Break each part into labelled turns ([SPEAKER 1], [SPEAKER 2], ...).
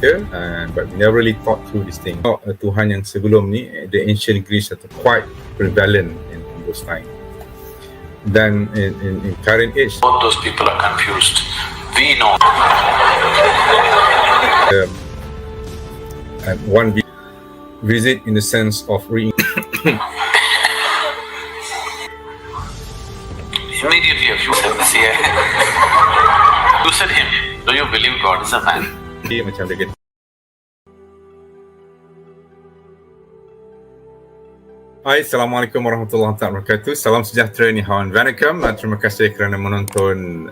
[SPEAKER 1] kita, but we never really thought through this thing. Tuhan yang sebelum ni, the ancient Greece are quite prevalent in those times. Then in current age,
[SPEAKER 2] both those people are confused. We know.
[SPEAKER 1] And one visit in the sense of
[SPEAKER 2] Immediately a few seconds here. You said him, do you believe God is a man?
[SPEAKER 1] macam dia kata. Hai, Assalamualaikum warahmatullahi wabarakatuh. Salam sejahtera ni Hawan Vanakam. Terima kasih kerana menonton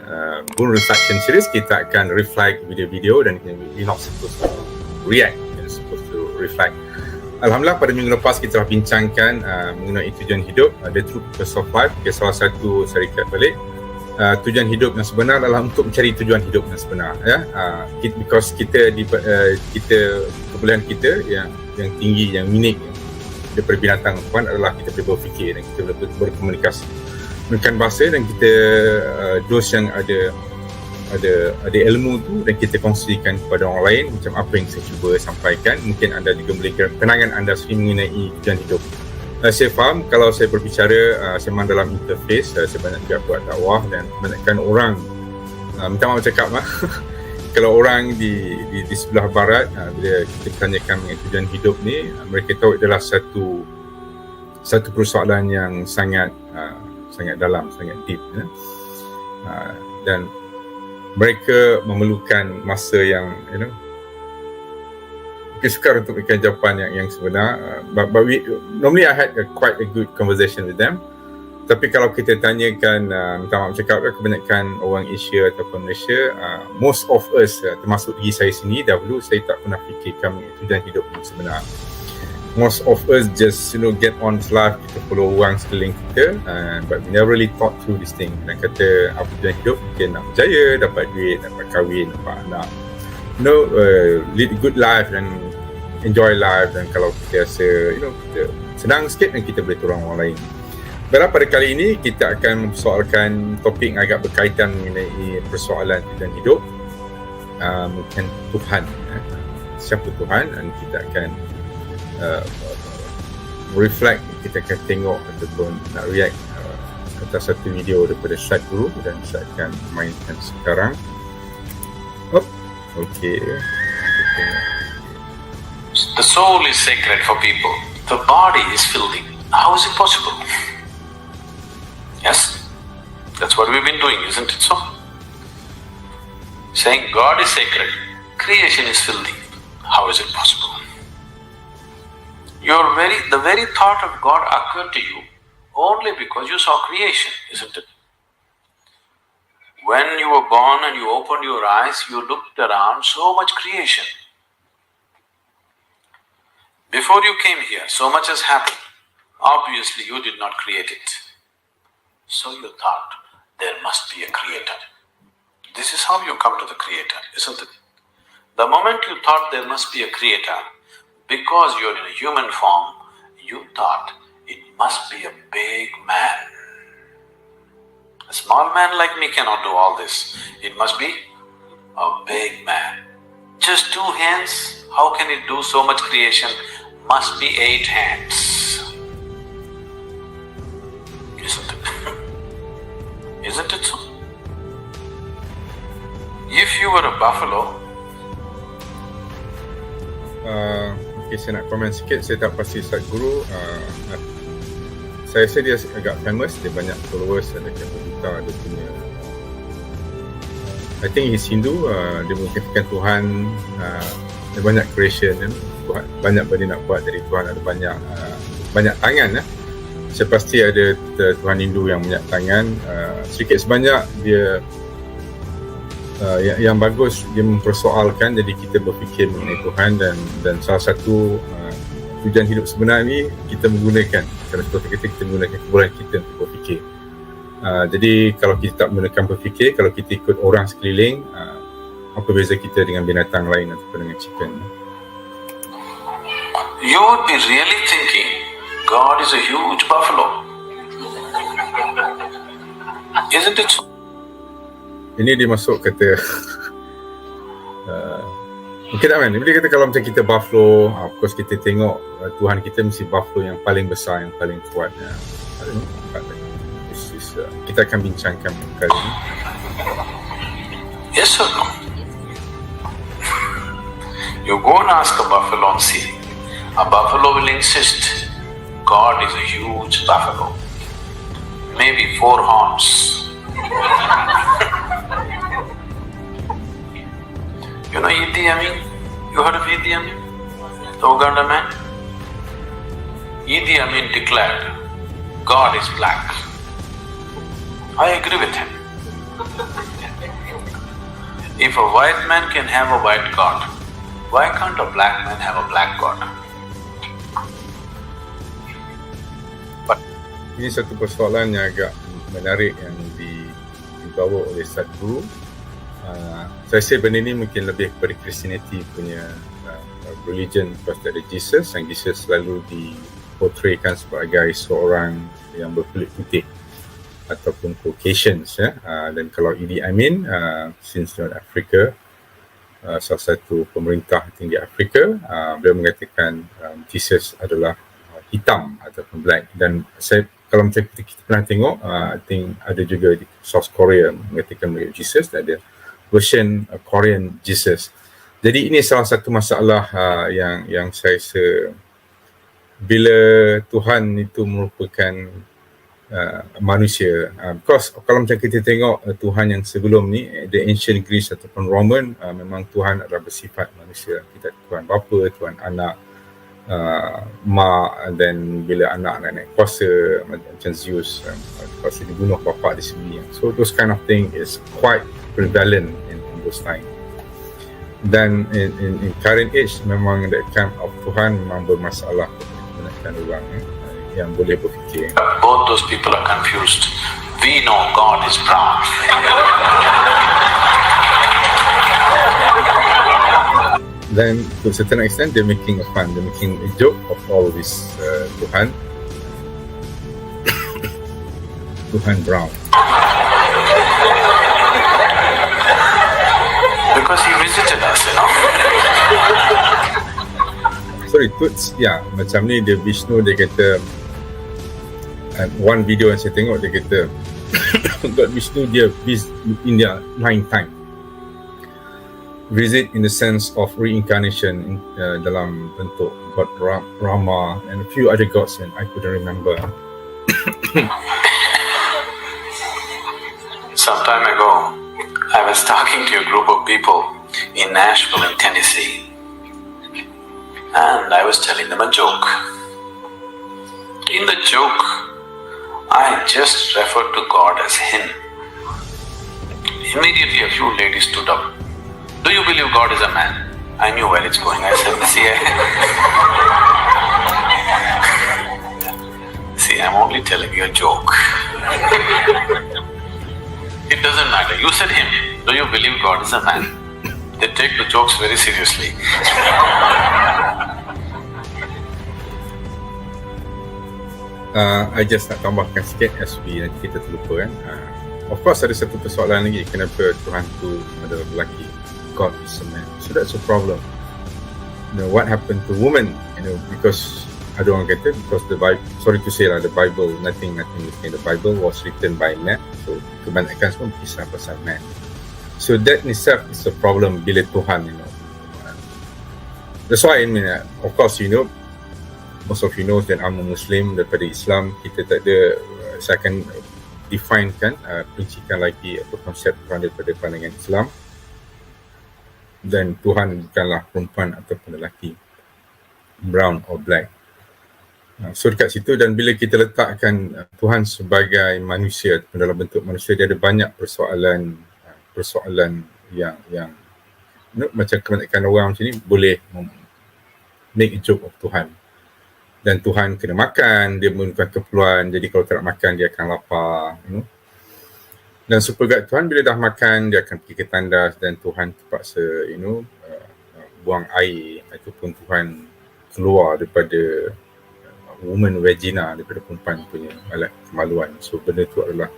[SPEAKER 1] Boon Reflection Series. Kita akan reflect video-video dan we're not supposed to react, we're supposed to reflect. Alhamdulillah, pada minggu lepas kita telah bincangkan mengenai tujuan hidup, the true purpose of life. Salah satu saya recap balik, tujuan hidup yang sebenar adalah untuk mencari tujuan hidup yang sebenar, ya. Because kita kebolehan kita yang tinggi, yang unik daripada binatang Tuhan adalah kita boleh berfikir dan kita boleh berkomunikasi menggunakan bahasa, dan kita dos yang ada ilmu tu dan kita kongsikan kepada orang lain macam apa yang saya cuba sampaikan. Mungkin anda juga boleh kenangan anda sendiri mengenai tujuan hidup. Saya faham kalau saya berbicara, saya memang dalam interface, saya banyak juga buat dakwah dan banyakkan orang minta maaf cakap kalau orang di sebelah barat, bila kita bertanyakan mengenai tujuan hidup ni, mereka tahu adalah satu persoalan yang sangat dalam, sangat deep, ya. Dan mereka memerlukan masa yang sukar untuk memberikan jawapan yang sebenar. But normally I had quite a good conversation with them. Tapi kalau kita tanyakan, minta maaf cakap, kebanyakan orang Asia ataupun Malaysia, most of us, termasuk diri saya sendiri, dahulu saya tak pernah fikirkan tujuan hidup yang sebenar. Most of us just get on this life, kita follow orang sekeliling kita, but we never really thought through this thing. Dan kata apa tujuan hidup, mungkin nak berjaya, dapat duit, dapat kahwin, dapat anak, lead a good life dan enjoy life. Dan kalau kita rasa kita senang sikit, dan kita boleh tolong orang lain. Baiklah, pada kali ini kita akan mempersoalkan topik yang agak berkaitan mengenai persoalan tujuan hidup, mungkin Tuhan, siapa Tuhan, dan kita akan reflect, kita akan tengok ataupun nak react atas satu video daripada Sadhguru, dan saya akan mainkan sekarang. Okay.
[SPEAKER 2] The soul is sacred for people. The body is filthy. How is it possible? Yes, that's what we've been doing, isn't it so? Saying God is sacred, creation is filthy. How is it possible? The very thought of God occurred to you only because you saw creation, isn't it? When you were born and you opened your eyes, you looked around, so much creation. Before you came here, so much has happened. Obviously, you did not create it. So you thought there must be a creator. This is how you come to the creator, isn't it? The moment you thought there must be a creator, because you're in a human form, you thought it must be a big man. A small man like me cannot do all this. It must be a big man. Just 2 hands, how can it do so much creation? Must be 8 hands. Isn't it? Isn't it so? If you were a buffalo,
[SPEAKER 1] okay, saya nak komen sikit. Saya tak pasti Sadhguru. Saya rasa dia agak famous, dia banyak followers, ada juta, dia punya I think he's Hindu. Dia mengatakan Tuhan, dia banyak creation, banyak benda nak buat dari Tuhan, ada banyak tangan. Saya pasti ada Tuhan Hindu yang banyak tangan. Sedikit sebanyak dia yang bagus, dia mempersoalkan, jadi kita berfikir mengenai Tuhan, dan salah satu tujuan hidup sebenar ni kita menggunakan, kalau kita menggunakan kebolehan kita untuk berfikir. Jadi kalau kita tak menggunakan berfikir, kalau kita ikut orang sekeliling, apa beza kita dengan binatang lain ataupun dengan chicken?
[SPEAKER 2] You would be really thinking God is a huge buffalo. Isn't it so?
[SPEAKER 1] Ini dia masuk kata Okay tak man? Bila kata kalau macam kita buffalo, of course kita tengok Tuhan kita mesti buffalo yang paling besar, yang paling kuat. Kita akan bincangkan kali ini.
[SPEAKER 2] Yes or no? You go and ask a buffalo and see. A buffalo will insist God is a huge buffalo, maybe 4 horns. You know Idi Amin? You heard of Idi Amin? The Uganda man? Idi Amin declared, God is black. I agree with him. If a white man can have a white God, why can't a black man have a black God?
[SPEAKER 1] Ini satu persoalan yang agak menarik yang dibawa oleh Sadhguru. Saya rasa benda ni mungkin lebih kepada Christianity punya religion, because ada Jesus, yang Jesus selalu diportraykan sebagai seorang yang berkulit putih ataupun Caucasians, dan kalau Idi Amin, since North Africa, salah satu pemerintah tinggi Afrika, beliau mengatakan Jesus adalah hitam ataupun black. Dan saya, kalau macam kita pernah tengok, I think ada juga di South Korea mengatakan Jesus, ada version Korean Jesus. Jadi ini salah satu masalah yang saya rasa bila Tuhan itu merupakan manusia. Because kalau macam kita tengok Tuhan yang sebelum ni, the ancient Greece ataupun Roman, memang Tuhan adalah bersifat manusia. Kita Tuhan bapa, Tuhan anak, mak, dan bila anak naik kuasa macam Zeus, kuasa dibunuh bapa di sini. So those kind of thing is quite prevalent in those time. Dan in current age memang that kind of Tuhan memang bermasalah kebanyakan orang yang boleh berfikir.
[SPEAKER 2] Both those people are confused. We know God is brown.
[SPEAKER 1] Then to a certain extent they're making a fun, they're making a joke of all this Tuhan Tuhan brown.
[SPEAKER 2] Because he visited us, you know.
[SPEAKER 1] Sorry, Tuts, ya, macam ni dia Vishnu, dia kata one video yang saya tengok, dia kata God Vishnu dia visit India 9 times. Visit in the sense of reincarnation dalam bentuk God Rama and a few other gods and I couldn't remember.
[SPEAKER 2] Some time ago, I was talking to a group of people in Nashville in Tennessee, and I was telling them a joke. In the joke, I just referred to God as Him. Immediately a few ladies stood up. Do you believe God is a man? I knew where it's going. I said, see, I'm only telling you a joke. It doesn't matter. You said Him. Do you believe God is a man? They take the jokes very seriously.
[SPEAKER 1] I just nak tambahkan sikit SB, nanti kita terlupa kan. Of course ada satu persoalan lagi, kenapa Tuhan tu adalah lelaki, God is a man. So that's a problem. You know, what happened to women? You know, because ada orang kata because the Bible, sorry to say lah, the Bible, nothing in the Bible was written by man. So kebanyakan semua kisah pasal man. So that in itself is a problem bila Tuhan, you know. That's why I mean, of course, you know, most of you know that I'm a Muslim. Daripada Islam, kita tak ada, saya akan definekan, perincikan lagi atau konsep Tuhan daripada pandangan Islam. Dan Tuhan bukanlah perempuan ataupun lelaki, brown or black. So dekat situ, dan bila kita letakkan Tuhan sebagai manusia dalam bentuk manusia, dia ada banyak persoalan yang you know, macam kebanyakan orang macam ni boleh make a joke of Tuhan. Dan Tuhan kena makan, dia menggunakan keperluan, jadi kalau tak makan dia akan lapar, you know. Dan supergat Tuhan bila dah makan dia akan pergi ke tandas dan Tuhan terpaksa, you know, buang air ataupun Tuhan keluar daripada woman vagina, daripada perempuan punya alat kemaluan. So benda tu adalah,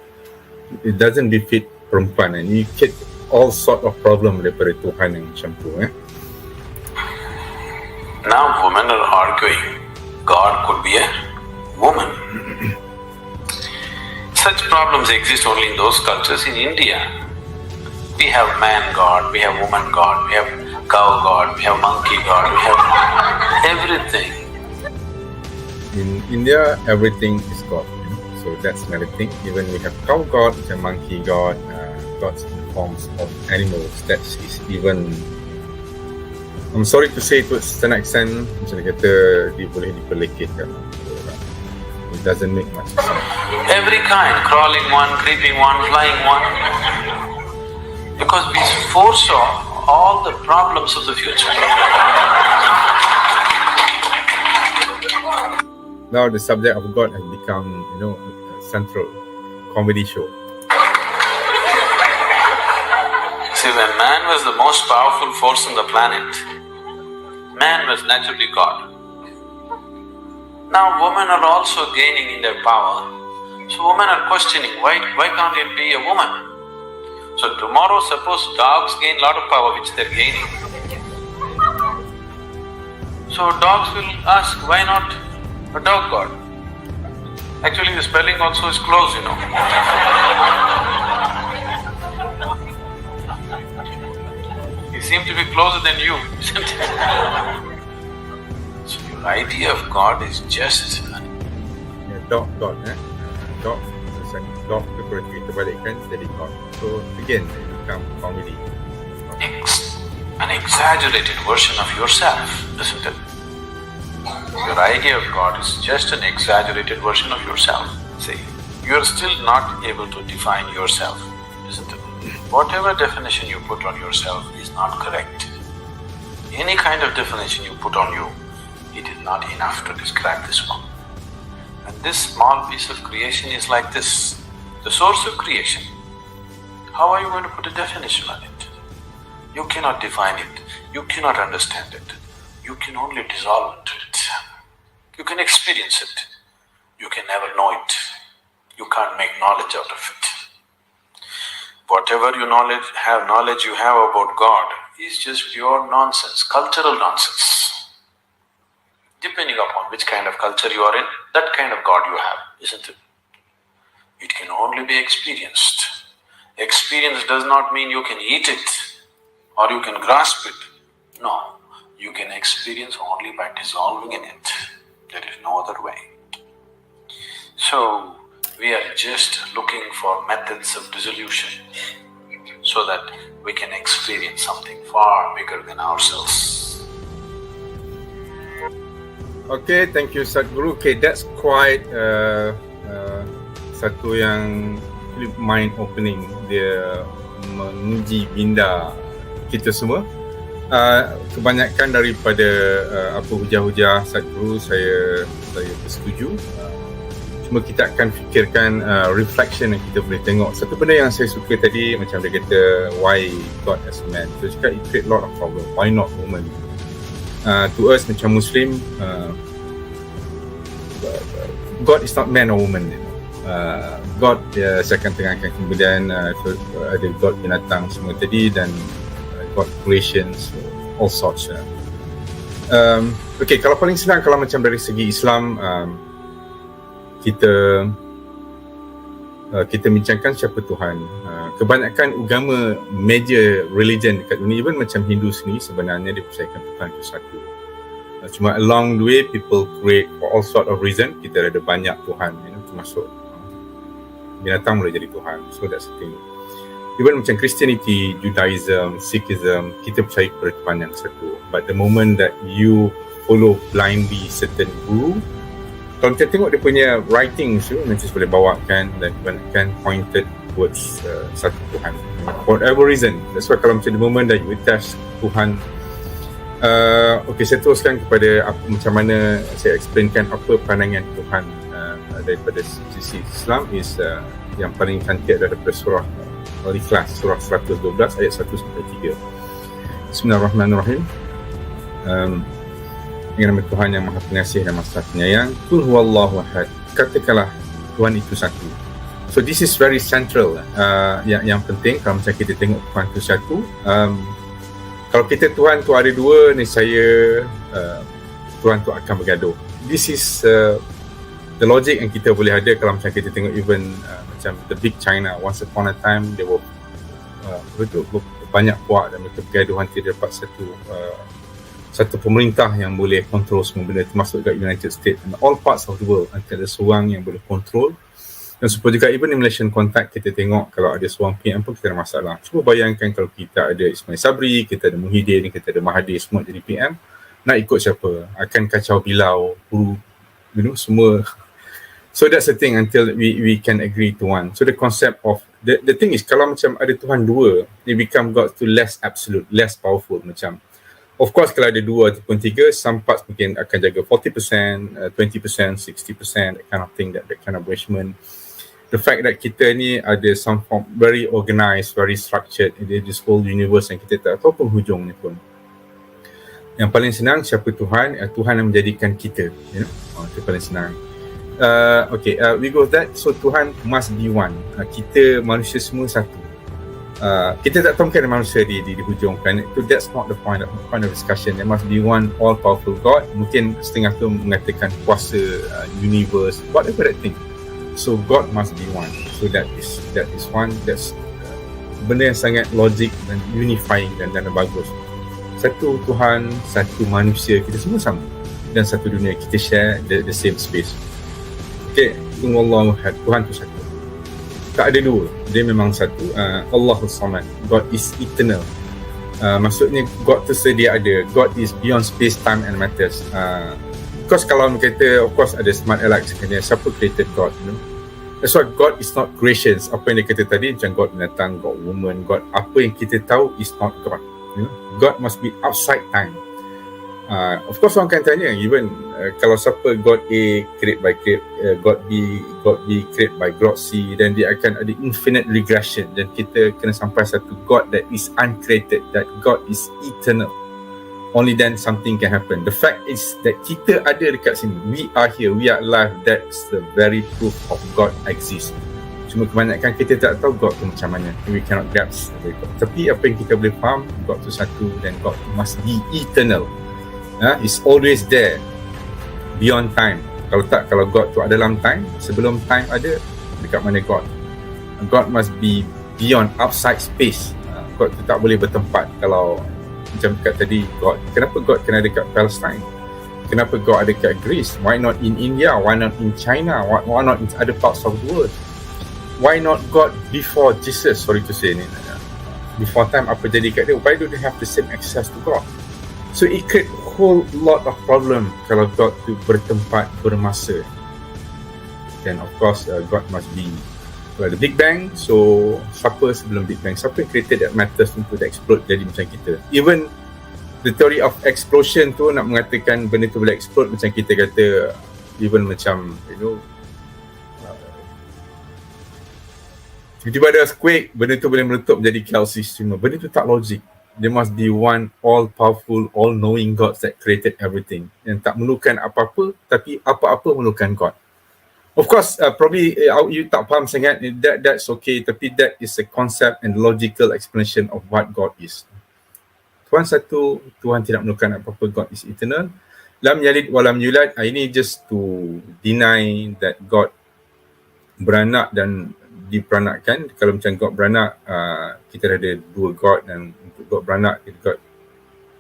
[SPEAKER 1] it doesn't befit perempuan, and you get all sort of problem daripada Tuhan yang macam tu.
[SPEAKER 2] Now women are arguing God could be a woman. Such problems exist only in those cultures. In India, we have man God, we have woman God, we have cow God, we have monkey God, we have everything.
[SPEAKER 1] In India, everything is God. So that's another thing. Even we have cow God, we have monkey God, gods in forms of animals. That is even, I'm sorry to say, to an extent, macam dia kata, dia boleh dipelekehkan. It doesn't make much sense.
[SPEAKER 2] Every kind, crawling one, creeping one, flying one. Because we foresaw all the problems of the future.
[SPEAKER 1] Now the subject of God has become, a central comedy show.
[SPEAKER 2] See, when man was the most powerful force on the planet, man was naturally God. Now women are also gaining in their power. So women are questioning, why can't it be a woman? So tomorrow suppose dogs gain a lot of power which they're gaining. So dogs will ask, why not a dog God? Actually the spelling also is close, He seems to be closer than you, isn't it? So your idea of God is just…
[SPEAKER 1] Dog God, dog, dog tu kalau kita balikkan jadi God. So again, it becomes comedy.
[SPEAKER 2] An exaggerated version of yourself, isn't it? Your idea of God is just an exaggerated version of yourself. See, you're still not able to define yourself, isn't it? Whatever definition you put on yourself is not correct. Any kind of definition you put on you, it is not enough to describe this one. And this small piece of creation is like this, the source of creation. How are you going to put a definition on it? You cannot define it, you cannot understand it, you can only dissolve into it. You can experience it, you can never know it, you can't make knowledge out of it. Whatever knowledge you have about God is just pure nonsense, cultural nonsense. Depending upon which kind of culture you are in, that kind of God you have, isn't it? It can only be experienced. Experience does not mean you can eat it or you can grasp it. No, you can experience only by dissolving in it. There is no other way. So, we are just looking for methods of dissolution so that we can experience something far bigger than ourselves.
[SPEAKER 1] Okay, thank you Sadhguru. Okay, that's quite satu yang mind opening. Dia menguji minda kita semua. Kebanyakan daripada apa hujah-hujah Sadhguru saya bersetuju. Cuma kita akan fikirkan reflection yang kita boleh tengok. Satu benda yang saya suka tadi, macam dia kata why God as a man. Dia cakap it create a lot of problem. Why not woman? To us macam Muslim, God is not man or woman. God, saya akan tengahkan kemudian ada God binatang semua tadi dan God creations, all sorts. Okay, kalau paling senang, kalau macam dari segi Islam, kita bincangkan siapa Tuhan. Kebanyakan agama, major religion dekat dunia, even macam Hindu sendiri sebenarnya dia percayakan Tuhan itu satu. Cuma along the way people create for all sort of reason. Kita ada banyak Tuhan, termasuk binatang boleh jadi Tuhan. So that's the thing. Even macam Christianity, Judaism, Sikhism, kita percaya kepada Tuhan yang satu. But the moment that you follow blindly certain guru, kalau kita tengok dia punya writings tu, nanti boleh bawakan dan kebanyakan pointed towards satu Tuhan. For whatever reason. That's why kalau macam the moment that you test Tuhan, okay, saya teruskan kepada macam mana saya explainkan apa pandangan Tuhan daripada sisi Islam is yang paling cantik daripada surah Al-Ikhlas, surah 112 ayat 1 sampai 3. Bismillahirrahmanirrahim. Dengan nama Tuhan yang Maha Pengasih dan Maha Penyayang. Qul huwallahu ahad. Katakanlah Tuhan itu satu. So this is very central. Yang penting kalau macam kita tengok Tuhan itu satu, Kalau kita Tuhan tu ada dua, nescaya Tuhan tu akan bergaduh. This is the logic yang kita boleh ada kalau macam kita tengok even macam the big China. Once upon a time they were banyak puak dan mereka bergaduh nanti dapat satu pemerintah yang boleh kontrol semua benda, termasuk juga United States and all parts of the world. Nanti ada seorang yang boleh kontrol. Dan supaya juga even in Malaysian contact kita tengok kalau ada seorang PM pun kita ada masalah. Cuba bayangkan kalau kita ada Ismail Sabri, kita ada Muhyiddin, kita ada Mahathir semua jadi PM, nak ikut siapa? Akan kacau bilau, semua. So that's the thing until we can agree to one. So the concept of the thing is kalau macam ada Tuhan dua, they become God to less absolute, less powerful macam. Of course kalau ada dua ataupun tiga, some parts mungkin akan jaga 40%, 20%, 60%, that kind of thing, that kind of arrangement. The fact that kita ni ada some form very organized, very structured in this whole universe yang kita tak tahu penghujung ni pun. Yang paling senang siapa Tuhan? Tuhan yang menjadikan kita, itu paling senang. We go with that. So Tuhan must be one. Kita manusia semua satu. Kita tak tahu mungkin manusia di hujung planet tu. That's not the point of discussion. There must be one all powerful God. Mungkin setengah tu mengatakan kuasa universe, whatever that thing. So God must be one. So that is one. That's benda yang sangat logik dan unifying dan bagus. Satu Tuhan, satu manusia, kita semua sama, dan satu dunia, kita share the same space. Okay, Allahu Ahad, Tuhan tu satu, tak ada dua, dia memang satu. Allahus Samad, God is eternal. Maksudnya God tu sedia ada. God is beyond space, time and matters. Because kalau kita, of course ada smart Alex kena siapa created God, That's why God is not creations. Apa yang dia kata tadi, macam God binatang, God woman, God apa yang kita tahu is not God. God must be outside time. Of course orang akan tanya, even kalau siapa God A create by God B create by God C, dan dia akan ada infinite regression, dan kita kena sampai satu God that is uncreated, that God is eternal. Only then something can happen. The fact is that kita ada dekat sini, we are here, we are alive. That's the very proof of God exists. Cuma kebanyakan kita tak tahu God tu macam mana. We cannot grasp God. Tapi apa yang kita boleh faham, God tu satu, dan God must be eternal. It's always there, beyond time. Kalau God tu ada dalam time, sebelum time ada, dekat mana God? God must be beyond, outside space. God tu tak boleh bertempat. Kalau macam dekat tadi, God, kenapa God kena dekat Palestine? Kenapa God ada dekat Greece? Why not in India? Why not in China? Why not in other parts of the world? Why not God before Jesus? Sorry to say ni, before time apa jadi kat dia? Why do they have the same access to God? So it create a whole lot of problem kalau God tu bertempat, bermasa. Then of course God must be the Big Bang. So siapa sebelum Big Bang? Siapa yang created that matters untuk explode jadi macam kita? Even the theory of explosion tu nak mengatakan benda tu boleh explode, macam kita kata even macam tiba-tiba ada earthquake, benda tu boleh meletup menjadi galaxy semua. Benda tu tak logik. There must be one all-powerful, all-knowing God that created everything, yang tak memerlukan apa-apa, tapi apa-apa memerlukan God. Of course, probably you tak faham sangat, that's okay, tapi that is a concept and logical explanation of what God is. Tuhan satu, Tuhan tidak memerlukan apa-apa, God is eternal. Lam yalid walam yulad, ini just to deny that God beranak dan diperanakkan. Kalau macam God beranak, kita ada dua God, dan untuk God beranak,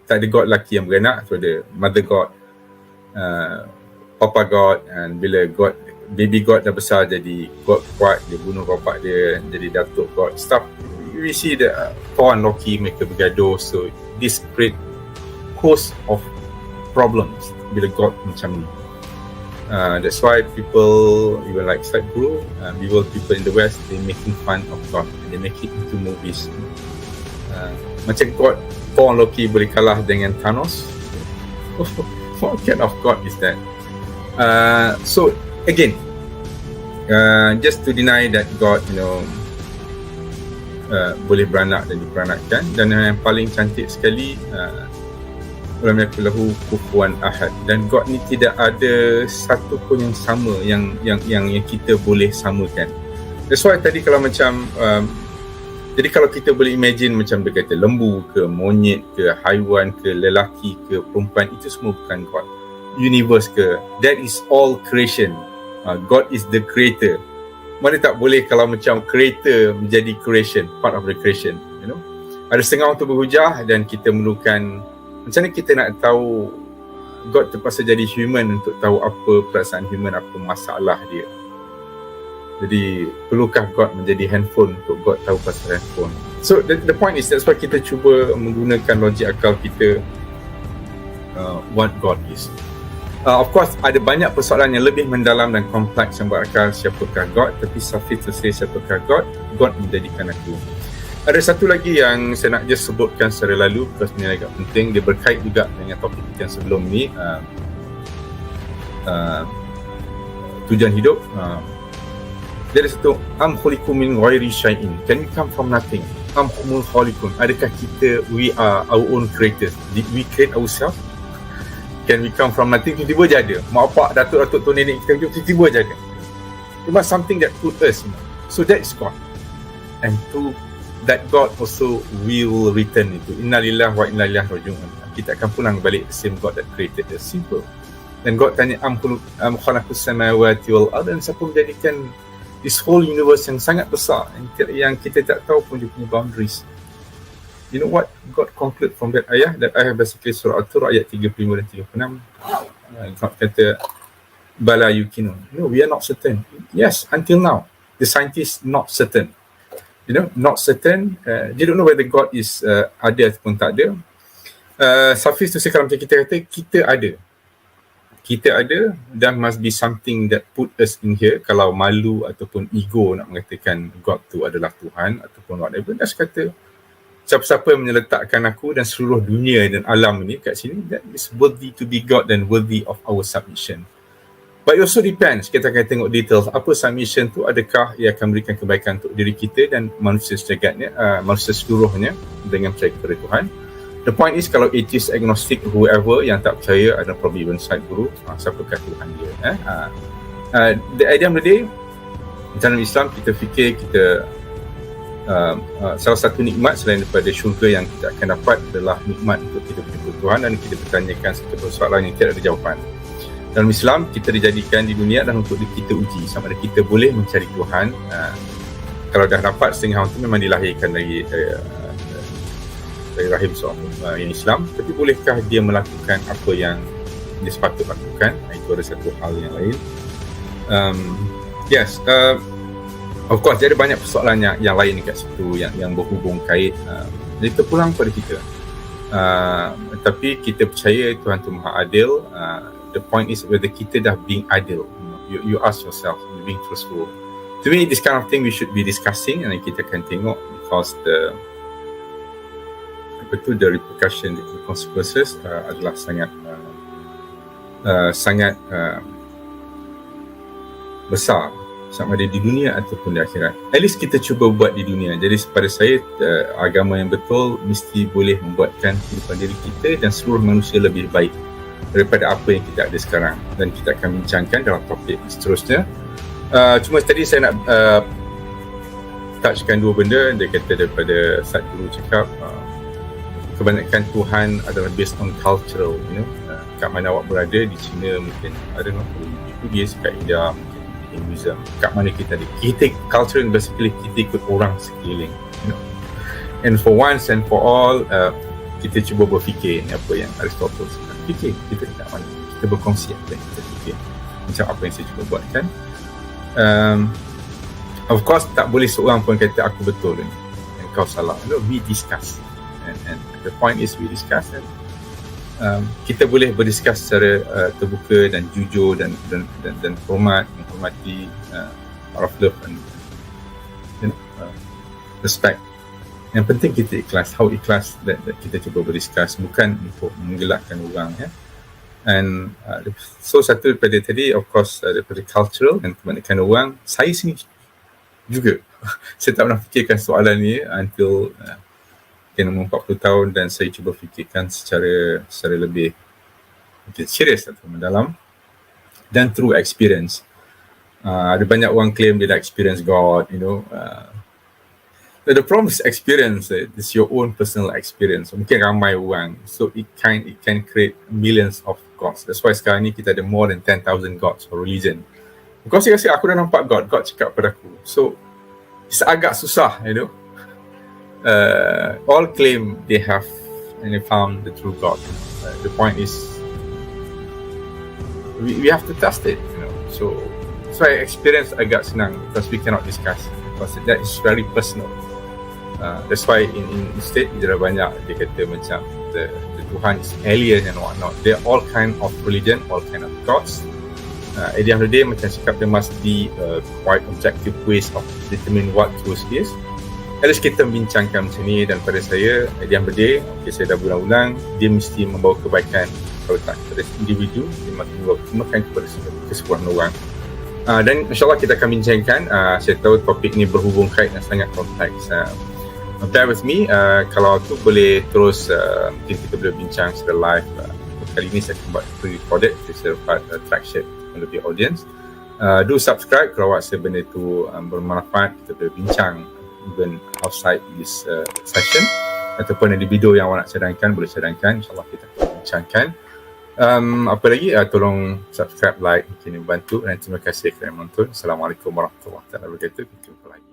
[SPEAKER 1] tak ada God lelaki yang beranak, so ada mother God, papa God, and bila God, baby God dah besar jadi God kuat, dia bunuh bapak dia, jadi datuk God, stuff. We see the Thor and Loki mereka bergaduh, so this create host of problems bila God macam ni. That's why people, even like Sadhguru, people in the West, they making fun of God, and they make it into movies. Macam God, Thor and Loki boleh kalah dengan Thanos. What kind of God is that? So again, just to deny that God, boleh beranak dan diperanakkan, dan yang paling cantik sekali, walam yakul lahu kufuwan ahad, dan God ni tidak ada satu pun yang sama yang kita boleh samakan. That's why tadi kalau macam Jadi kalau kita boleh imagine macam dia kata lembu ke, monyet ke, haiwan ke, lelaki ke, perempuan, itu semua bukan God. Universe ke, that is all creation. God is the creator. Mana tak boleh kalau macam creator menjadi creation, part of the creation, you know. Ada setengah untuk berhujah dan kita memerlukan, macam mana kita nak tahu God terpaksa jadi human untuk tahu apa perasaan human, apa masalah dia. Jadi perlukah God menjadi handphone untuk God tahu pasal handphone? So the point is, that's why kita cuba menggunakan logik akal kita, what God is. Of course ada banyak persoalan yang lebih mendalam dan kompleks yang berakal siapakah God, tapi suffice to say siapakah God? God menjadikan aku. Ada satu lagi yang saya nak just sebutkan secara lalu, because ini agak penting, dia berkait juga dengan topik yang sebelum ni, tujuan hidup. Dia ada satu, am khuliqu min ghairi syai'in, can we come from nothing? Am humul khaliqun, adakah kita, we are our own creators? Did we create ourselves? Can we come from nothing? Tiba-tiba je ada. Mak bapak, datuk-datuk, tok nenek kita tiba-tiba je ada. It was something that put us, so that is God. And to that God also will return itu. Inna lillahi wa inna ilaihi raji'un. Kita akan pulang balik the same God that created us. Simple. Dan God tanya, am khalaqus samawati wal ardh, dan siapa menjadikan this whole universe yang sangat besar, yang kita tak tahu pun dia punya boundaries. You know what God conclude from that ayah? That ayah basically surah At-Tur ayat 35 dan 36. God kata, bala yukinun. No, we are not certain. Yes, until now. The scientists not certain. You know, not certain. They don't know whether God is ada ataupun tak ada. Suffice to say, kalau macam kita kata, kita ada. Kita ada, dan must be something that put us in here. Kalau malu ataupun ego nak mengatakan God tu adalah Tuhan ataupun whatever, just kata siapa-siapa yang menyeletakkan aku dan seluruh dunia dan alam ni kat sini, that is worthy to be God dan worthy of our submission. But it also depends, kita akan tengok details apa submission tu, adakah ia akan memberikan kebaikan untuk diri kita dan manusia sejagatnya, manusia seluruhnya dengan percaya kepada Tuhan. The point is, kalau atheist, agnostic, whoever yang tak percaya, ada probably even Sadhguru, siapakah Tuhan dia? At the end of the day, dalam Islam kita fikir kita salah satu nikmat selain daripada syurga yang kita akan dapat adalah nikmat untuk kita berjumpa Tuhan, dan kita bertanyakan satu persoalan yang tidak ada jawapan. Dalam Islam, kita dijadikan di dunia dan untuk kita uji sama ada kita boleh mencari Tuhan. Kalau dah dapat setengah itu memang dilahirkan dari rahim seorang yang Islam, tapi bolehkah dia melakukan apa yang dia sepatut lakukan? Itu ada satu hal yang lain. Yes, of course dia ada banyak persoalan yang lain dekat situ yang berhubung kait. Jadi terpulang pada kita. Tapi kita percaya Tuhan tu Maha Adil. The point is whether kita dah being adil. You ask yourself, you being truthful. To me, this kind of thing we should be discussing, and kita akan tengok, because the repercussion, the consequences adalah sangat besar, sama ada di dunia ataupun di akhirat. At least kita cuba buat di dunia. Jadi pada saya, agama yang betul mesti boleh membuatkan kehidupan diri kita dan seluruh manusia lebih baik daripada apa yang kita ada sekarang, dan kita akan bincangkan dalam topik seterusnya. Cuma tadi saya nak touchkan dua benda. Dia kata daripada Sadhguru cakap, kebanyakan Tuhan adalah based on cultural, you know, kat mana awak berada, di China mungkin, I don't know, di Bugis, kat India mungkin, di Hinduism, kat mana kita ada. Kita, culture basically kita ikut orang sekeliling, you know. And for once and for all, kita cuba berfikir ni apa yang Aristotle fikir, kita kat mana, kita berkongsi apa yang kita fikir, macam apa yang saya cuba buatkan. Of course, tak boleh seorang pun kata aku betul ni, and kau salah. No, we discuss. And the point is we discuss, and kita boleh berdiskus secara terbuka dan jujur dan menghormati out of love and respect. Yang penting kita ikhlas. How ikhlas that kita cuba berdiskus, bukan untuk menggelakkan orang, ya. And so satu daripada tadi, of course, daripada cultural, dan kebanyakan orang, saya sini juga saya tak pernah fikirkan soalan ni until umur 40 tahun, dan saya cuba fikirkan secara lebih mungkin serius atau mendalam, dan through experience. Ada banyak orang claim dia dah experience God, you know. The problem is experience. It's your own personal experience. Mungkin ramai orang, so it can create millions of gods. That's why sekarang ni kita ada more than 10,000 gods or religion. Because saya rasa aku dah nampak God cakap pada aku. So it's agak susah, all claim they have and they found the true God. The point is we have to test it, So I experience agak senang because we cannot discuss because that is very personal. That's why instead dia banyak dia kata macam the Tuhan is alien and whatnot. There are all kind of religion, all kind of gods. At the end of the day, macam cakap, there must be quite objective ways of determine what truth is. At least kita membincangkan macam ni, dan pada saya, at the end of the day, saya dah ulang-ulang, dia mesti membawa kebaikan kalau tak kepada individu, dia mesti membawa kebaikan kepada keseluruhan orang. Dan insyaAllah kita akan bincangkan, saya tahu topik ni berhubung kait dan sangat kompleks. Bear with me, kalau tu boleh terus mungkin kita boleh bincang secara live. Kali ini saya buat pre-recorded, saya dapat traction lebih audience. Do subscribe kalau awak rasa benda tu bermanfaat, kita boleh bincang even outside this session, ataupun ada video yang awak nak cadangkan, boleh cadangkan, insyaAllah kita akan bincangkan. Apa lagi, tolong subscribe, like, mungkin bantu, dan terima kasih kerana menonton. Assalamualaikum warahmatullahi wabarakatuh. Kita jumpa lagi.